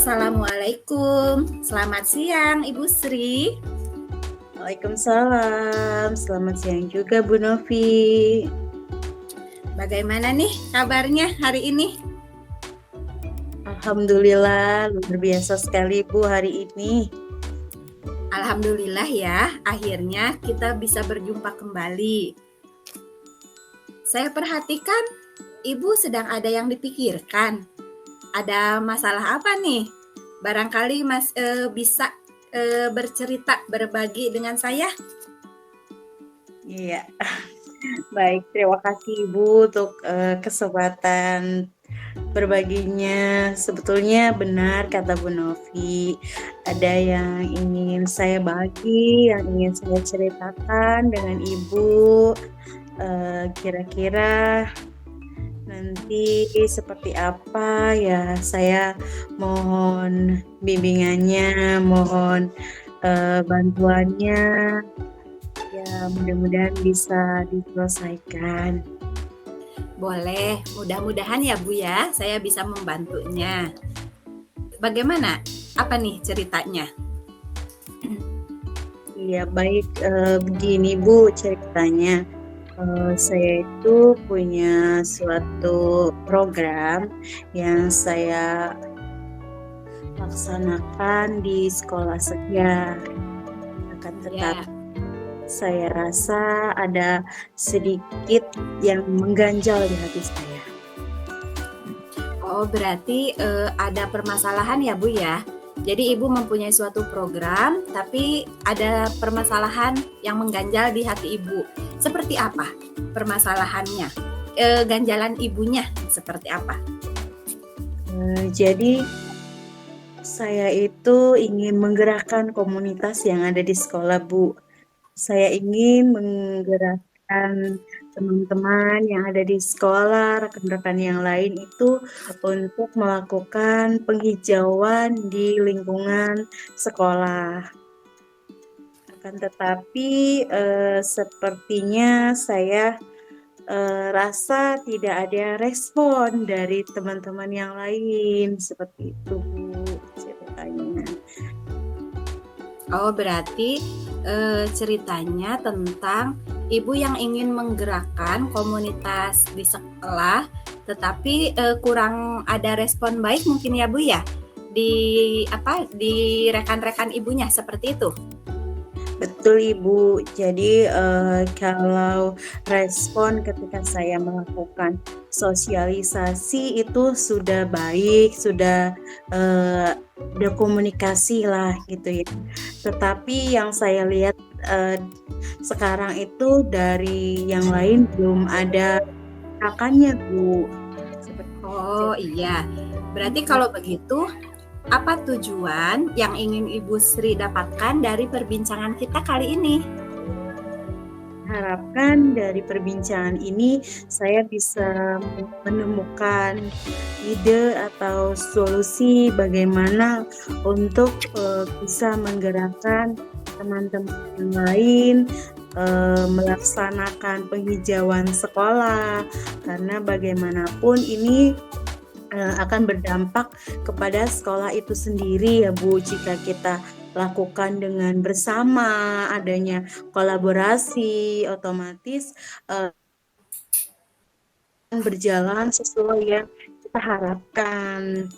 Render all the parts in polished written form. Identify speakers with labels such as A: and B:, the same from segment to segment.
A: Assalamualaikum. Selamat siang, Ibu Sri.
B: Waalaikumsalam. Selamat siang juga Bu Novi.
A: Bagaimana nih kabarnya hari ini?
B: Alhamdulillah, luar biasa sekali Bu hari ini.
A: Alhamdulillah ya, akhirnya kita bisa berjumpa kembali. Saya perhatikan Ibu sedang ada yang dipikirkan. Ada masalah apa nih? Barangkali bisa bercerita, berbagi dengan saya.
B: Iya, baik. Terima kasih Ibu untuk kesempatan berbaginya. Sebetulnya benar kata Bu Novi, ada yang ingin saya bagi, yang ingin saya ceritakan dengan Ibu. Kira-kira nanti seperti apa ya, saya mohon bimbingannya, mohon bantuannya, ya mudah-mudahan bisa diselesaikan.
A: Boleh, mudah-mudahan ya Bu ya, saya bisa membantunya. Bagaimana? Apa nih ceritanya?
B: Iya baik, begini Bu ceritanya. Saya itu punya suatu program yang saya laksanakan di sekolah saya. Akan tetapi saya rasa ada sedikit yang mengganjal di hati saya.
A: Oh, berarti ada permasalahan ya Bu ya? Jadi Ibu mempunyai suatu program, tapi ada permasalahan yang mengganjal di hati Ibu. Seperti apa permasalahannya? Ganjalan Ibunya seperti apa?
B: Jadi saya itu ingin menggerakkan komunitas yang ada di sekolah Bu. Saya ingin menggerakkan teman-teman yang ada di sekolah, rekan-rekan yang lain itu untuk melakukan penghijauan di lingkungan sekolah. Akan tetapi sepertinya saya rasa tidak ada respon dari teman-teman yang lain, seperti itu Bu ceritanya.
A: Oh, berarti ceritanya tentang Ibu yang ingin menggerakkan komunitas di sekolah, tetapi kurang ada respon baik mungkin ya Bu ya di rekan-rekan Ibunya seperti itu.
B: Betul Ibu. Jadi kalau respon ketika saya melakukan sosialisasi itu sudah baik, sudah ada komunikasi lah gitu ya. Tetapi yang saya lihat sekarang itu dari yang lain belum ada gerakannya Bu.
A: Oh iya, berarti kalau begitu apa tujuan yang ingin Ibu Sri dapatkan dari perbincangan kita kali ini?
B: Harapkan dari perbincangan ini saya bisa menemukan ide atau solusi bagaimana untuk bisa menggerakkan teman-teman yang lain melaksanakan penghijauan sekolah, karena bagaimanapun ini akan berdampak kepada sekolah itu sendiri ya Bu, jika kita lakukan dengan bersama, adanya kolaborasi, otomatis berjalan sesuai yang kita harapkan.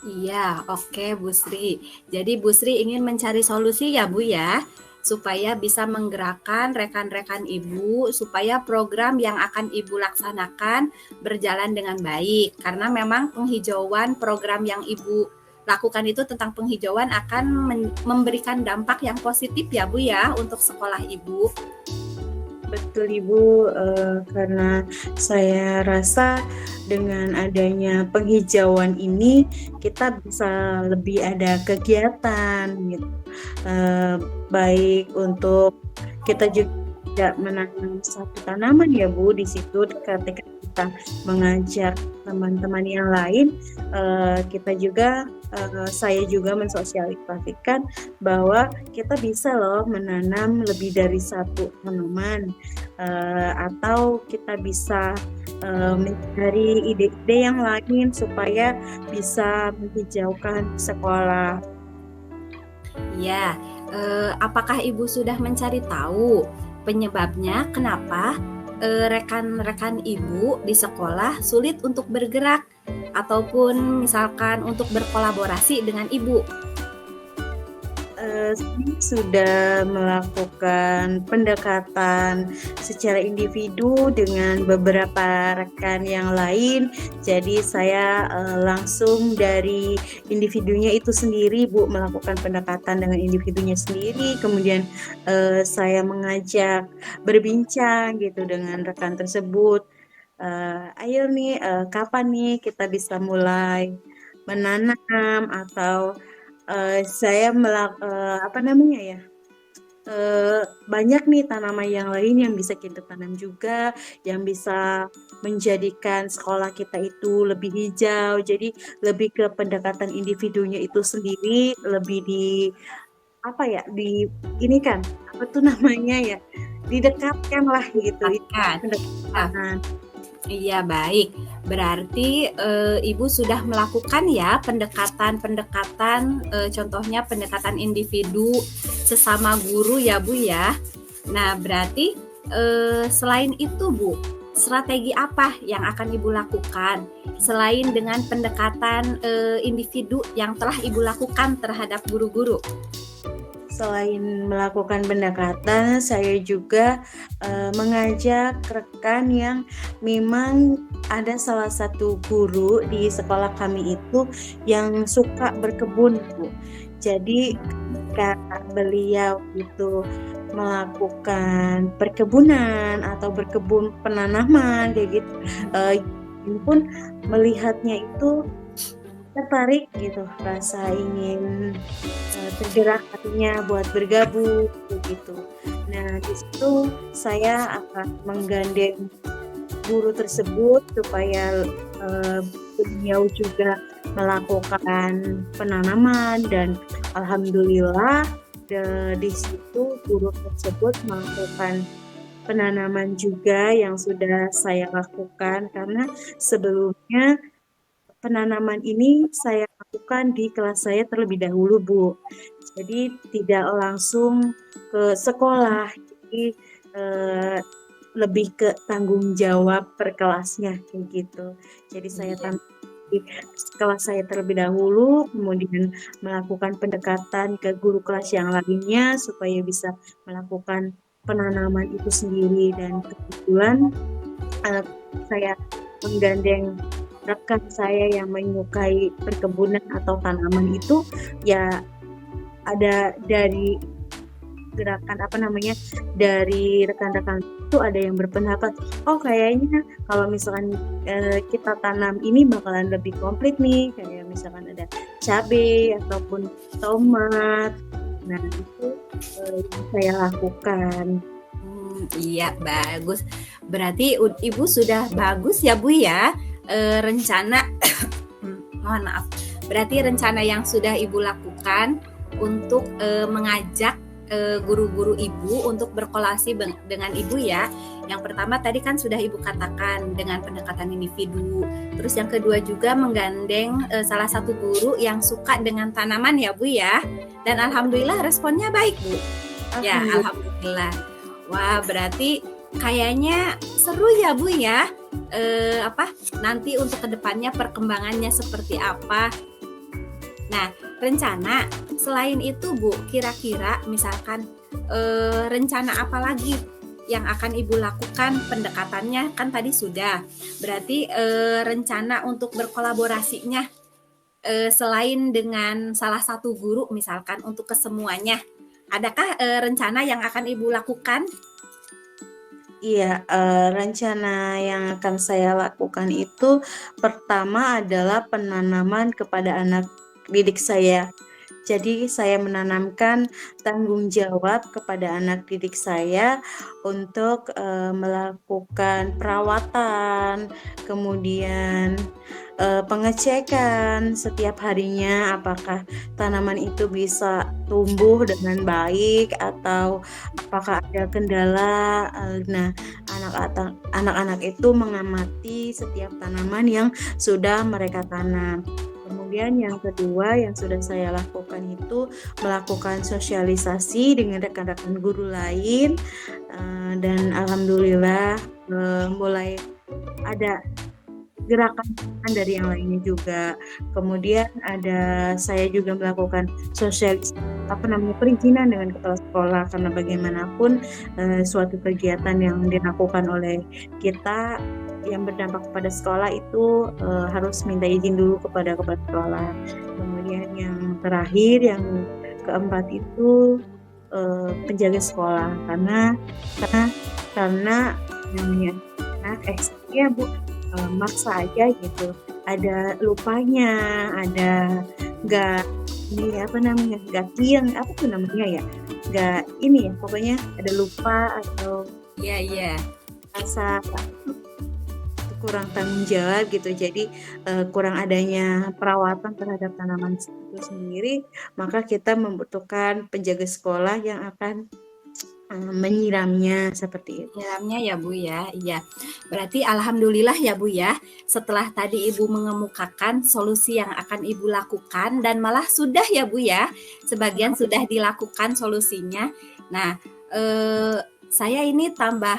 A: Iya, oke Bu Sri. Jadi Bu Sri ingin mencari solusi ya Bu ya, supaya bisa menggerakkan rekan-rekan Ibu, supaya program yang akan Ibu laksanakan berjalan dengan baik. Karena memang penghijauan program yang Ibu lakukan itu tentang penghijauan akan memberikan dampak yang positif ya Bu ya untuk sekolah Ibu.
B: Betul Ibu, karena saya rasa dengan adanya penghijauan ini kita bisa lebih ada kegiatan gitu. Baik untuk kita juga menanam satu tanaman ya Bu di situ, ketika kita mengajak teman-teman yang lain, kita juga saya juga mensosialisasikan bahwa kita bisa loh menanam lebih dari satu tanaman, atau kita bisa mencari ide-ide yang lain supaya bisa menghijaukan sekolah.
A: Ya, apakah Ibu sudah mencari tahu penyebabnya kenapa rekan-rekan Ibu di sekolah sulit untuk bergerak ataupun misalkan untuk berkolaborasi dengan Ibu?
B: Saya sudah melakukan pendekatan secara individu dengan beberapa rekan yang lain. Jadi saya langsung dari individunya itu sendiri, Bu, melakukan pendekatan dengan individunya sendiri. Kemudian saya mengajak berbincang gitu dengan rekan tersebut. Ayo nih, kapan nih kita bisa mulai menanam atau saya apa namanya ya, banyak nih tanaman yang lain yang bisa kita tanam juga, yang bisa menjadikan sekolah kita itu lebih hijau. Jadi lebih ke pendekatan individunya itu sendiri, lebih apa ya, ini kan, apa tuh namanya ya, didekatkan lah gitu, itu
A: Dapatkan.
B: pendekatan.
A: Iya, baik. Berarti Ibu sudah melakukan ya pendekatan-pendekatan, contohnya pendekatan individu sesama guru ya Bu ya. Nah, berarti selain itu Bu, strategi apa yang akan Ibu lakukan selain dengan pendekatan individu yang telah Ibu lakukan terhadap guru-guru?
B: Selain melakukan pendekatan, saya juga mengajak rekan yang memang ada salah satu guru di sekolah kami itu yang suka berkebun, Bu. Jadi ketika beliau itu melakukan perkebunan atau berkebun penanaman kayak gitu, pun melihatnya itu tertarik gitu, rasa ingin tergerak hatinya buat bergabung gitu. Nah, di situ saya akan menggandeng guru tersebut supaya beliau juga melakukan penanaman dan alhamdulillah di situ guru tersebut melakukan penanaman juga yang sudah saya lakukan karena sebelumnya penanaman ini saya lakukan di kelas saya terlebih dahulu, Bu. Jadi tidak langsung ke sekolah, jadi lebih ke tanggung jawab per kelasnya kayak gitu. Jadi saya
A: Iya.
B: di kelas saya terlebih dahulu, kemudian melakukan pendekatan ke guru kelas yang lainnya supaya bisa melakukan penanaman itu sendiri dan kebetulan saya menggandeng rekan saya yang menyukai perkebunan atau tanaman itu ya ada dari gerakan apa namanya dari rekan-rekan itu ada yang berpendapat kayaknya kalau misalkan kita tanam ini bakalan lebih komplit nih kayak misalkan ada cabai ataupun tomat. Nah itu yang saya lakukan.
A: Iya, bagus. Berarti Ibu sudah bagus ya Bu ya rencana mohon maaf. Berarti rencana yang sudah Ibu lakukan untuk mengajak guru-guru Ibu untuk berkolaborasi dengan Ibu ya. Yang pertama tadi kan sudah Ibu katakan dengan pendekatan individu. Terus yang kedua juga menggandeng salah satu guru yang suka dengan tanaman ya Bu ya. Dan alhamdulillah responnya baik Bu. Ya, alhamdulillah. Wah, berarti kayaknya seru ya Bu ya. Nanti untuk kedepannya perkembangannya seperti apa. Nah, rencana selain itu Bu, kira-kira misalkan rencana apa lagi yang akan Ibu lakukan? Pendekatannya kan tadi sudah. Berarti rencana untuk berkolaborasinya selain dengan salah satu guru misalkan untuk kesemuanya. Adakah rencana yang akan Ibu lakukan?
B: Iya, rencana yang akan saya lakukan itu pertama adalah penanaman kepada anak didik saya. Jadi saya menanamkan tanggung jawab kepada anak didik saya untuk melakukan perawatan, kemudian pengecekan setiap harinya apakah tanaman itu bisa tumbuh dengan baik atau apakah ada kendala. Nah, anak-anak itu mengamati setiap tanaman yang sudah mereka tanam. Kemudian yang kedua yang sudah saya lakukan itu melakukan sosialisasi dengan rekan-rekan guru lain, dan alhamdulillah mulai ada gerakan dari yang lainnya juga. Kemudian saya juga melakukan perizinan dengan kepala sekolah, karena bagaimanapun suatu kegiatan yang dilakukan oleh kita yang berdampak kepada sekolah itu harus minta izin dulu kepada kepala sekolah. Kemudian yang terakhir, yang keempat itu penjaga sekolah, karena namanya ya Bu, maksa aja gitu, ada lupanya, ada nggak pokoknya ada lupa atau
A: Iya.
B: rasa kurang tanggung jawab gitu. Jadi kurang adanya perawatan terhadap tanaman itu sendiri, maka kita membutuhkan penjaga sekolah yang akan menyiramnya seperti itu.
A: Nyiramnya ya Bu ya, iya. Berarti alhamdulillah ya Bu ya, setelah tadi Ibu mengemukakan solusi yang akan Ibu lakukan dan malah sudah ya Bu ya, sebagian sudah dilakukan solusinya. Nah, saya ini tambah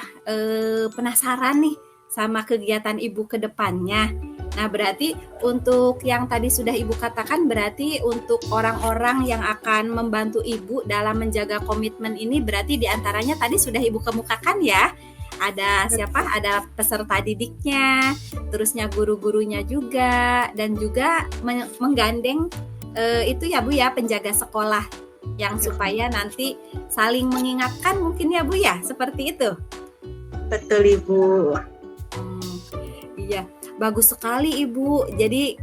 A: penasaran nih sama kegiatan Ibu ke depannya. Nah, berarti untuk yang tadi sudah Ibu katakan, berarti untuk orang-orang yang akan membantu Ibu dalam menjaga komitmen ini, berarti diantaranya tadi sudah Ibu kemukakan ya. Ada siapa? Ada peserta didiknya, terusnya guru-gurunya juga, dan juga menggandeng itu ya Bu ya, penjaga sekolah yang supaya nanti saling mengingatkan mungkin ya Bu ya, seperti itu.
B: Betul Ibu.
A: Iya, bagus sekali Ibu. Jadi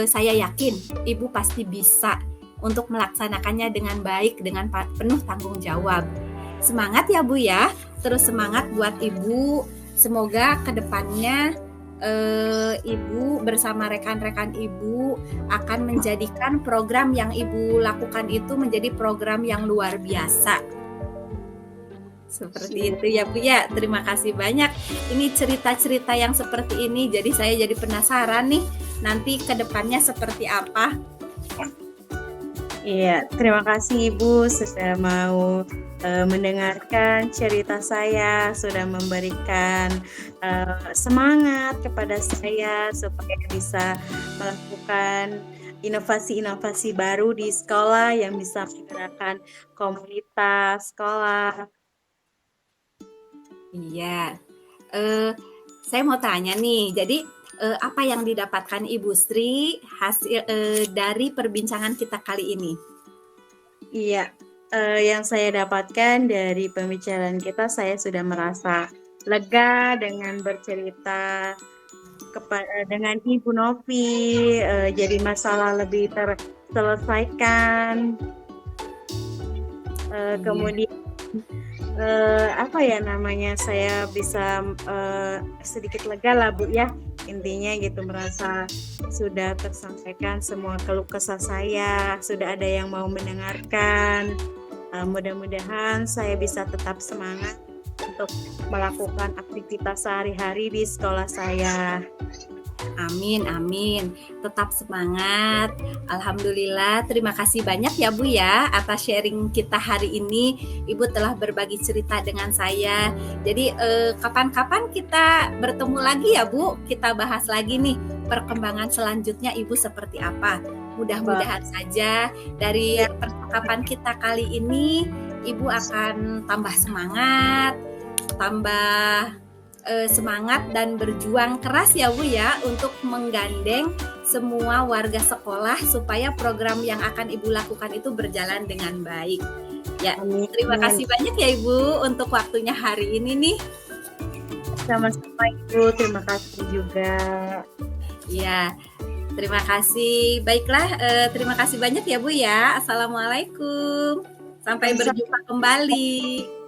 A: saya yakin Ibu pasti bisa untuk melaksanakannya dengan baik, dengan penuh tanggung jawab. Semangat ya Bu ya, terus semangat buat Ibu. Semoga kedepannya Ibu bersama rekan-rekan Ibu akan menjadikan program yang Ibu lakukan itu menjadi program yang luar biasa. Seperti itu ya Bu ya, terima kasih banyak. Ini cerita-cerita yang seperti ini, jadi saya jadi penasaran nih, nanti ke depannya seperti apa.
B: Iya, terima kasih Ibu sudah mau mendengarkan cerita saya, sudah memberikan semangat kepada saya supaya bisa melakukan inovasi-inovasi baru di sekolah yang bisa menggerakkan komunitas sekolah.
A: Iya, saya mau tanya nih, jadi apa yang didapatkan Ibu Sri hasil dari perbincangan kita kali ini?
B: Iya, yang saya dapatkan dari pembicaraan kita, saya sudah merasa lega dengan bercerita dengan Ibu Novi, jadi masalah lebih terselesaikan. Kemudian saya bisa sedikit lega lah Bu ya, intinya gitu, merasa sudah tersampaikan semua keluh kesah saya, sudah ada yang mau mendengarkan. Mudah-mudahan saya bisa tetap semangat untuk melakukan aktivitas sehari-hari di sekolah saya.
A: Amin, amin. Tetap semangat. Alhamdulillah, terima kasih banyak ya Bu ya atas sharing kita hari ini. Ibu telah berbagi cerita dengan saya. Jadi kapan-kapan kita bertemu lagi ya Bu. Kita bahas lagi nih perkembangan selanjutnya Ibu seperti apa. Mudah-mudahan saja dari percakapan kita kali ini Ibu akan tambah semangat, semangat dan berjuang keras ya Bu ya untuk menggandeng semua warga sekolah supaya program yang akan Ibu lakukan itu berjalan dengan baik. Ya, terima kasih banyak ya Ibu untuk waktunya hari ini nih.
B: Sama-sama Ibu, terima kasih juga.
A: Ya, terima kasih. Baiklah, terima kasih banyak ya Bu ya. Assalamualaikum. Sampai berjumpa kembali.